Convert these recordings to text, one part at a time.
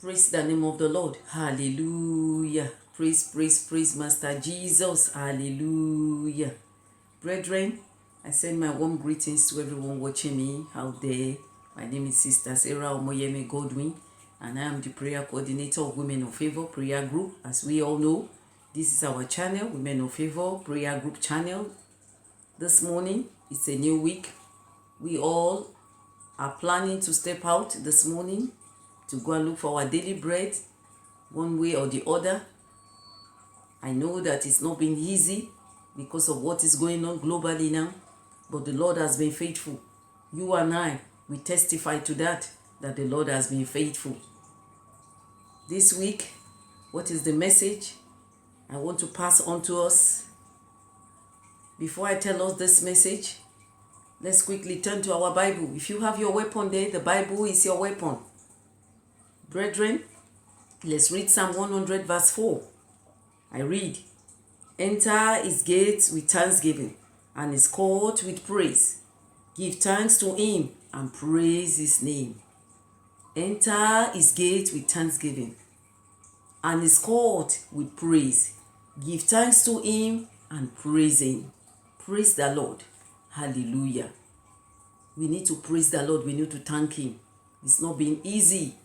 Praise the name of the Lord. Hallelujah. Praise Master Jesus. Hallelujah. Brethren, I send my warm greetings to everyone watching me out there. My name is Sister Sarah Omoyemi Godwin, and I am the prayer coordinator of Women of Favor Prayer Group. As we all know, this is our channel, Women of Favor Prayer Group channel. This morning, it's a new week. We all are planning to step out this morning to go and look for our daily bread, one way or the other. I know that it's not been easy because of what is going on globally now, but the Lord has been faithful. You and I, we testify to that the Lord has been faithful. This week, what is the message I want to pass on to us? Before I tell us this message, let's quickly turn to our Bible. If you have your weapon there, the Bible is your weapon. Brethren, let's read Psalm 100 verse 4. I read, "Enter his gates with thanksgiving and his court with praise. Give thanks to him and praise his name." Enter his gate with thanksgiving and his court with praise. Give thanks to him and praise him. Praise the Lord. Hallelujah. We need to praise the Lord. We need to thank him. It's not been easy.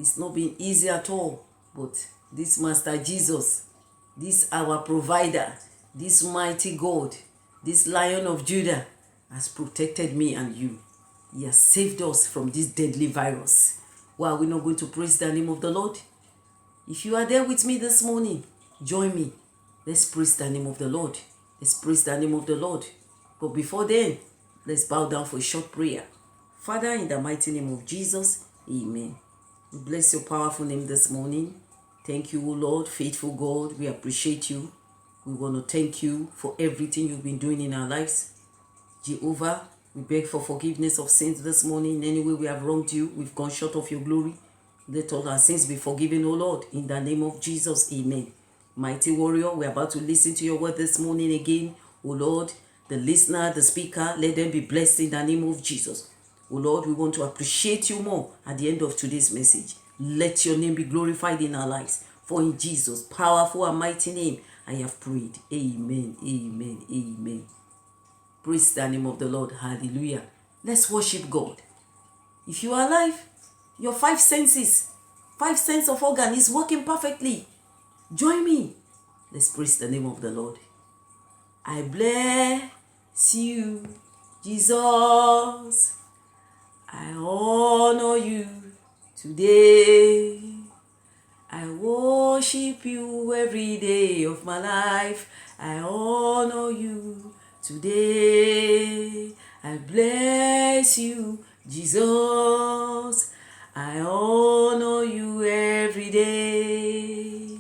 It's not been easy at all. But this Master Jesus, this our provider, this mighty God, this Lion of Judah has protected me and you. He has saved us from this deadly virus. Why are we not going to praise the name of the Lord? If you are there with me this morning, join me. Let's praise the name of the Lord. Let's praise the name of the Lord. But before then, let's bow down for a short prayer. Father, in the mighty name of Jesus, amen. We bless your powerful name this morning. Thank you, O Lord, faithful God. We appreciate you. We want to thank you for everything you've been doing in our lives. Jehovah, we beg for forgiveness of sins this morning. In any way we have wronged you, we've gone short of your glory. Let all our sins be forgiven, O Lord. In the name of Jesus, amen. Mighty warrior, we're about to listen to your word this morning again. O Lord, the listener, the speaker, let them be blessed in the name of Jesus. Oh Lord, we want to appreciate you more at the end of today's message. Let your name be glorified in our lives. For in Jesus' powerful and mighty name, I have prayed. Amen, amen, amen. Praise the name of the Lord. Hallelujah. Let's worship God. If you are alive, your five sense of organ is working perfectly. Join me. Let's praise the name of the Lord. I bless you, Jesus. I honor you today. I worship you every day of my life. I honor you today. I bless you, Jesus. I honor you every day.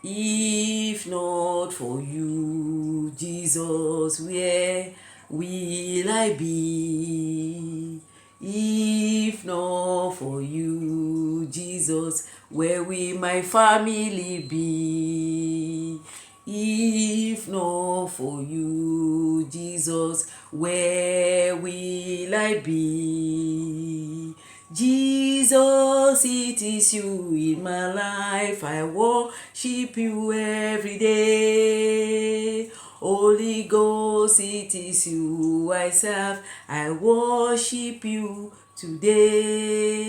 If not for you, Jesus, where will I be? If not for you, Jesus, where will my family be? If not for you, Jesus, where will I be? Jesus, it is you in my life. I worship you every day. Holy Ghost, it is you I serve. I worship you today.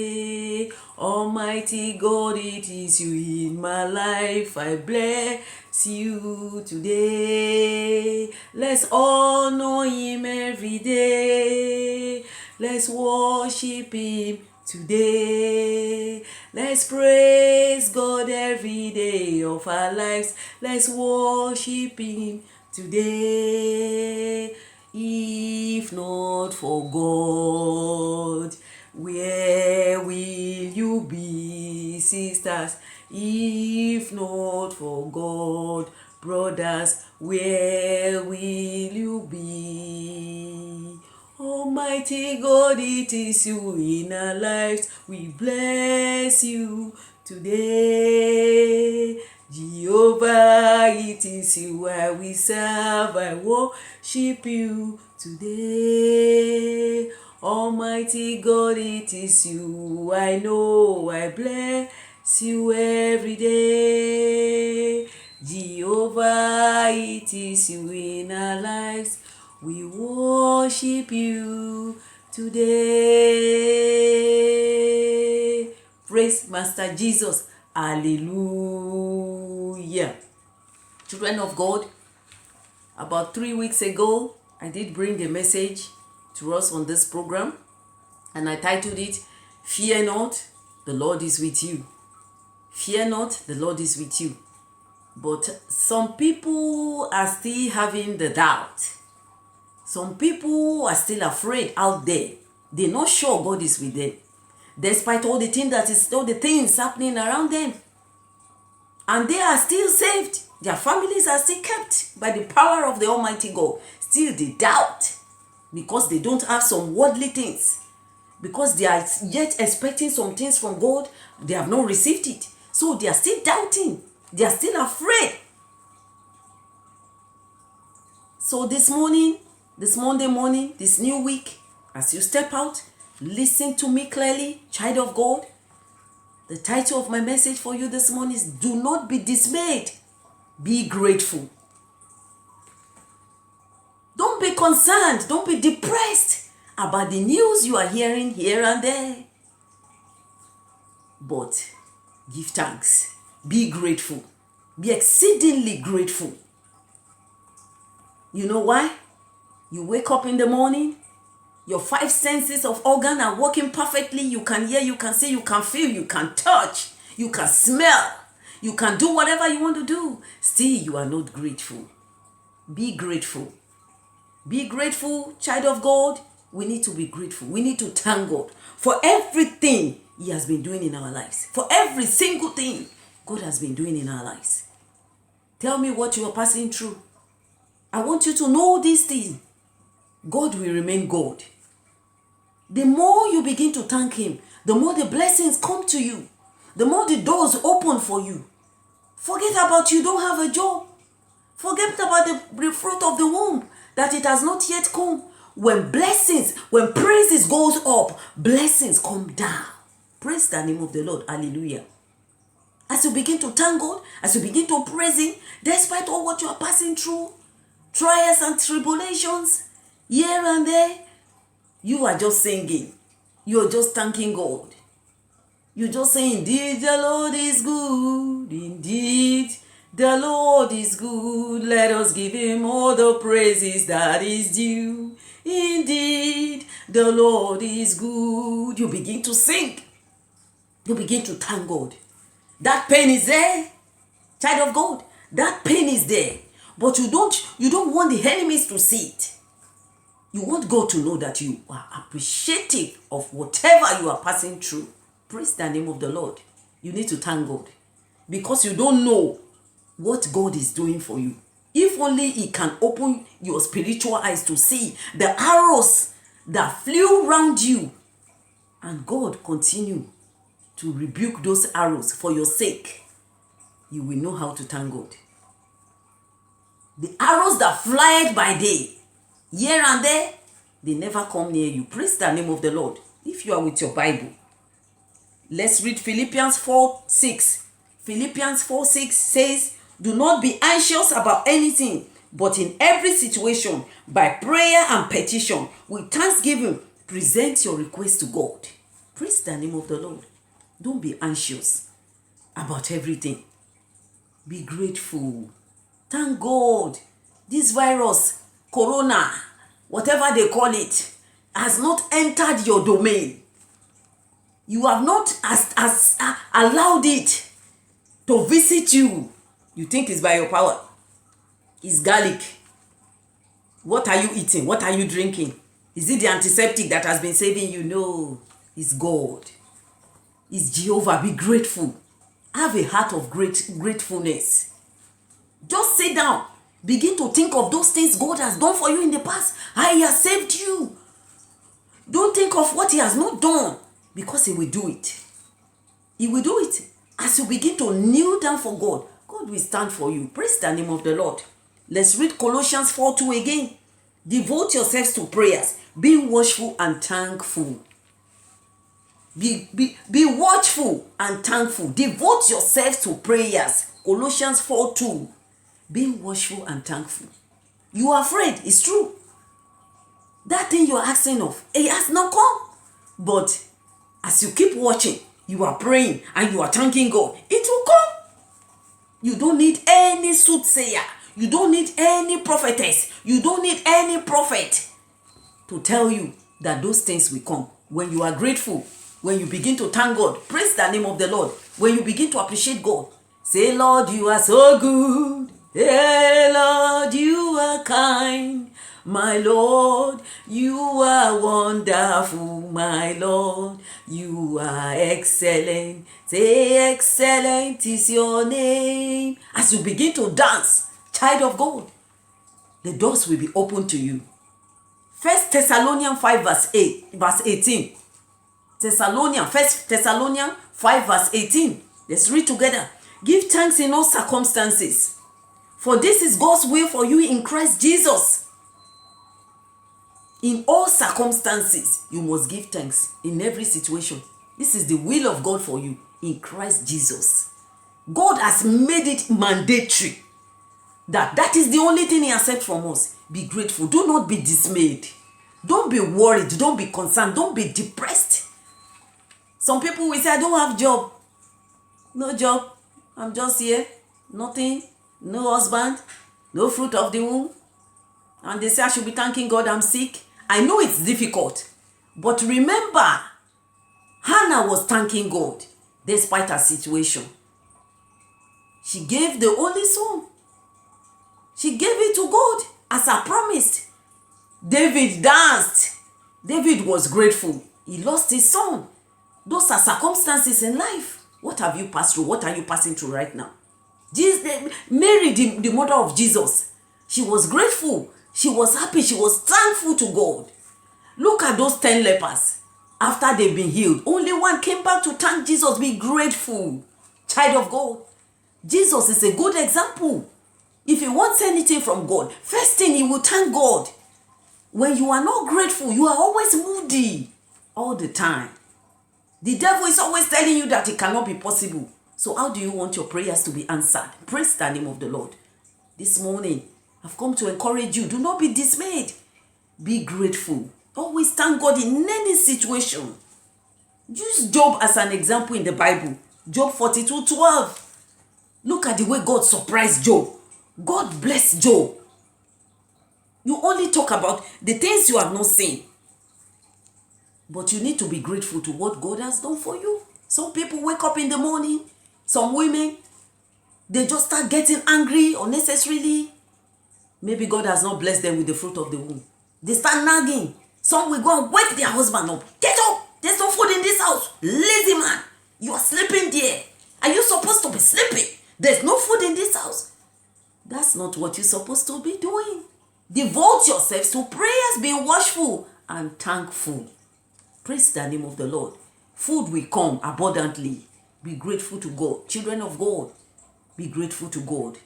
Almighty God, it is you in my life. I bless you today. Let's honor him every day. Let's worship him today. Let's praise God every day of our lives. Let's worship him today. If not for God, where will you be, sisters? If not for God, brothers, where will you be? Almighty God, it is you in our lives. We bless you today. Jehovah, it is you I will serve. I worship you today. Almighty God, it is you. I know I bless you every day. Jehovah, it is you in our lives. We worship you today. Praise Master Jesus. Hallelujah. Children of God, about 3 weeks ago, I did bring a message to us on this program, and I titled it, Fear Not, the Lord is with you. Fear not, the Lord is with you. But some people are still having the doubt. Some people are still afraid out there. They're not sure God is with them, despite all the things happening around them. And they are still saved. Their families are still kept by the power of the Almighty God. Still they doubt because they don't have some worldly things. Because they are yet expecting some things from God, they have not received it. So they are still doubting. They are still afraid. So this morning, this Monday morning, this new week, as you step out, listen to me clearly, child of God. The title of my message for you this morning is, do not be dismayed, be grateful. Don't be concerned, don't be depressed about the news you are hearing here and there. But give thanks, be grateful, be exceedingly grateful. You know why? You wake up in the morning, your 5 senses of organ are working perfectly. You can hear, you can see, you can feel, you can touch, you can smell, you can do whatever you want to do. Still, you are not grateful. Be grateful. Be grateful, child of God. We need to be grateful. We need to thank God for everything He has been doing in our lives. For every single thing God has been doing in our lives. Tell me what you are passing through. I want you to know this thing. God will remain God. The more you begin to thank Him, the more the blessings come to you. The more the doors open for you. Forget about you don't have a job. Forget about the fruit of the womb, that it has not yet come. When praises goes up, blessings come down. Praise the name of the Lord. Hallelujah. As you begin to thank God, as you begin to praise Him, despite all what you are passing through, trials and tribulations, here and there, you are just singing. You are just thanking God. You're just saying, indeed the Lord is good. Indeed the Lord is good. Let us give Him all the praises that is due. Indeed the Lord is good. You begin to sing. You begin to thank God. That pain is there, child of God. That pain is there. But you don't want the enemies to see it. You want God to know that you are appreciative of whatever you are passing through. Praise the name of the Lord. You need to thank God. Because you don't know what God is doing for you. If only He can open your spiritual eyes to see the arrows that flew around you. And God continue to rebuke those arrows for your sake. You will know how to thank God. The arrows that fly by day, here and there, they never come near you. Praise the name of the Lord. If you are with your Bible, let's read Philippians 4:6. Philippians 4:6 says, do not be anxious about anything, but in every situation, by prayer and petition, with thanksgiving, present your request to God. Praise the name of the Lord. Don't be anxious about everything. Be grateful. Thank God. This virus, corona, whatever they call it, has not entered your domain. You have not allowed it to visit you. You think it's by your power. It's garlic. What are you eating? What are you drinking? Is it the antiseptic that has been saving you? No, it's God. It's Jehovah. Be grateful. Have a heart of gratefulness. Just sit down. Begin to think of those things God has done for you in the past. How He has saved you. Don't think of what He has not done, because He will do it. He will do it. As you begin to kneel down for God, God will stand for you. Praise the name of the Lord. Let's read Colossians 4:2 again. Devote yourselves to prayers, being watchful and thankful. Be watchful and thankful. Devote yourselves to prayers. Colossians 4:2. Being watchful and thankful. You are afraid, it's true. That thing you're asking of, it has not come. But as you keep watching, you are praying and you are thanking God, it will come. You don't need any soothsayer. You don't need any prophetess. You don't need any prophet to tell you that those things will come. When you are grateful, when you begin to thank God, praise the name of the Lord. When you begin to appreciate God, say, Lord, you are so good. Hey, Lord, you are kind. My Lord, you are wonderful. My Lord, you are excellent. Say, excellent is your name. As you begin to dance, child of God, the doors will be open to you. 1 Thessalonians 5 verse 18. First Thessalonians 5 verse 18. Let's read together. Give thanks in all circumstances, for this is God's will for you in Christ Jesus. In all circumstances, you must give thanks in every situation. This is the will of God for you in Christ Jesus. God has made it mandatory that is the only thing he accepts from us. Be grateful. Do not be dismayed. Don't be worried. Don't be concerned. Don't be depressed. Some people will say, I don't have job. No job. I'm just here. Nothing. No husband. No fruit of the womb. And they say I should be thanking God I'm sick. I know it's difficult. But remember, Hannah was thanking God despite her situation. She gave the only son. She gave it to God as I promised. David danced. David was grateful. He lost his son. Those are circumstances in life. What have you passed through? What are you passing through right now? Mary, the mother of Jesus, she was grateful. She was happy. She was thankful to God. Look at those 10 lepers. After they've been healed, only one came back to thank Jesus. Be grateful, child of God. Jesus is a good example. If he wants anything from God, first thing he will thank God. When you are not grateful, you are always moody all the time. The devil is always telling you that it cannot be possible. So how do you want your prayers to be answered? Praise the name of the Lord. This morning, I've come to encourage you. Do not be dismayed. Be grateful. Always thank God in any situation. Use Job as an example in the Bible. Job 42:12. Look at the way God surprised Job. God bless Job. You only talk about the things you have not seen. But you need to be grateful to what God has done for you. Some people wake up in the morning. Some women, they just start getting angry unnecessarily. Maybe God has not blessed them with the fruit of the womb. They start nagging. Some will go and wake their husband up. Get up! There's no food in this house. Lazy man. You are sleeping there. Are you supposed to be sleeping? There's no food in this house. That's not what you're supposed to be doing. Devote yourselves to prayers, be watchful and thankful. Praise the name of the Lord. Food will come abundantly. Be grateful to God. Children of God, be grateful to God.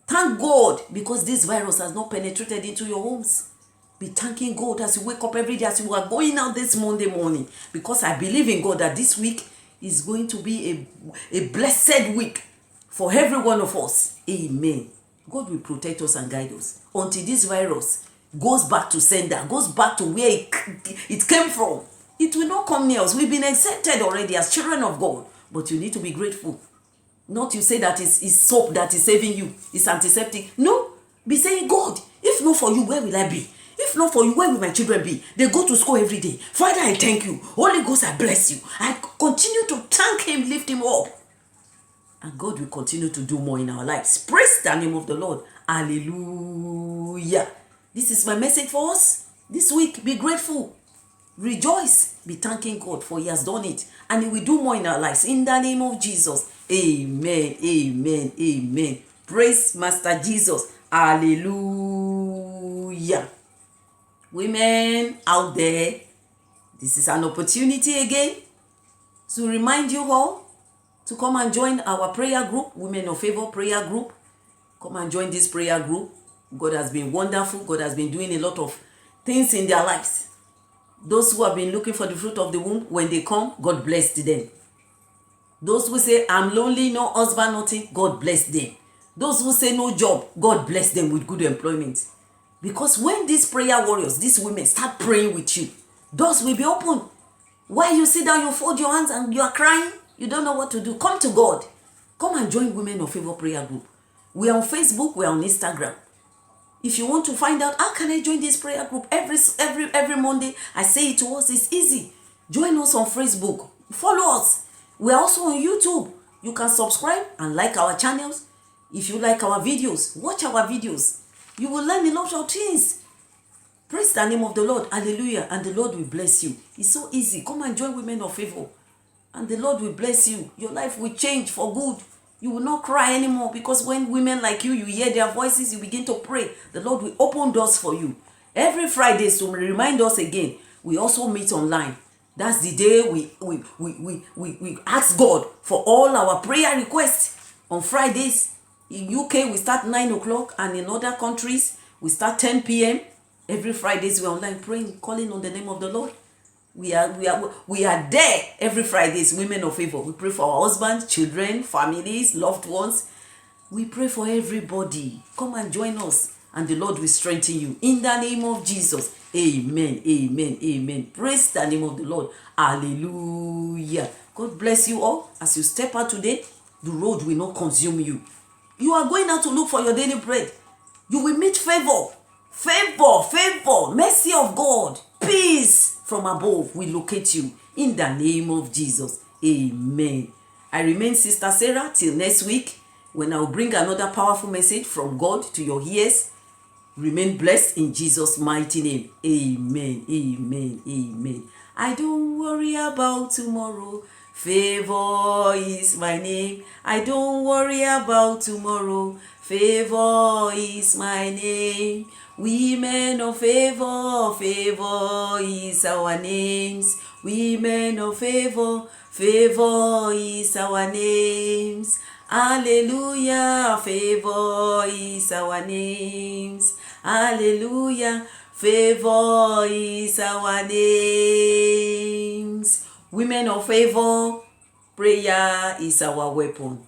Thank God because this virus has not penetrated into your homes. Be thanking God as you wake up every day, as you are going out this Monday morning. Because I believe in God that this week is going to be a blessed week for every one of us. Amen. God will protect us and guide us until this virus goes back to sender, goes back to where it came from. It will not come near us. We've been accepted already as children of God. But you need to be grateful. Not you say that it's soap that is saving you. It's antiseptic. No. Be saying, God, if not for you, where will I be? If not for you, where will my children be? They go to school every day. Father, I thank you. Holy Ghost, I bless you. I continue to thank him, lift him up. And God will continue to do more in our lives. Praise the name of the Lord. Hallelujah. This is my message for us this week. Be grateful. Rejoice. Be thanking God for he has done it. And he will do more in our lives. In the name of Jesus. Amen. Amen. Amen. Praise Master Jesus. Hallelujah. Women out there, this is an opportunity again to remind you all to come and join our prayer group, Women of Favor prayer group. Come and join this prayer group. God has been wonderful. God has been doing a lot of things in their lives. Those who have been looking for the fruit of the womb, when they come, God bless them. Those who say, I'm lonely, no husband, nothing, God bless them. Those who say no job, God bless them with good employment. Because when these prayer warriors, these women start praying with you, doors will be open. While you sit down, you fold your hands and you are crying, you don't know what to do. Come to God. Come and join Women of Favor prayer group. We are on Facebook, we are on Instagram. If you want to find out how can I join this prayer group every Monday, I say it to us, it's easy. Join us on Facebook. Follow us. We are also on YouTube. You can subscribe and like our channels. If you like our videos, watch our videos. You will learn a lot of things. Praise the name of the Lord. Hallelujah. And the Lord will bless you. It's so easy. Come and join Women of Favor. And the Lord will bless you. Your life will change for good. You will not cry anymore, because when women like you hear their voices, you begin to pray. The Lord will open doors for you. Every Friday, to remind us again, we also meet online. That's the day we ask God for all our prayer requests. On Fridays, in UK, we start 9 o'clock, and in other countries, we start 10 p.m. Every Fridays, we're online praying, calling on the name of the Lord. We are there every Fridays, Women of Favor. We pray for our husbands, children, families, loved ones. We pray for everybody. Come and join us, and the Lord will strengthen you. In the name of Jesus. Amen, amen, amen. Praise the name of the Lord. Hallelujah. God bless you all. As you step out today, the road will not consume you. You are going out to look for your daily bread. You will meet favor. Favor, mercy of God, peace from above will locate you in the name of Jesus. Amen. I remain Sister Sarah till next week, when I will bring another powerful message from God to your ears. Remain blessed in Jesus' mighty name. Amen, amen, amen. I don't worry about tomorrow. Favor is my name. I don't worry about tomorrow. Favor is my name. Women of Favor, favor is our names. Women of Favor, favor is our names. Hallelujah, favor is our names. Hallelujah, favor is our names. Women of Favor, prayer is our weapon.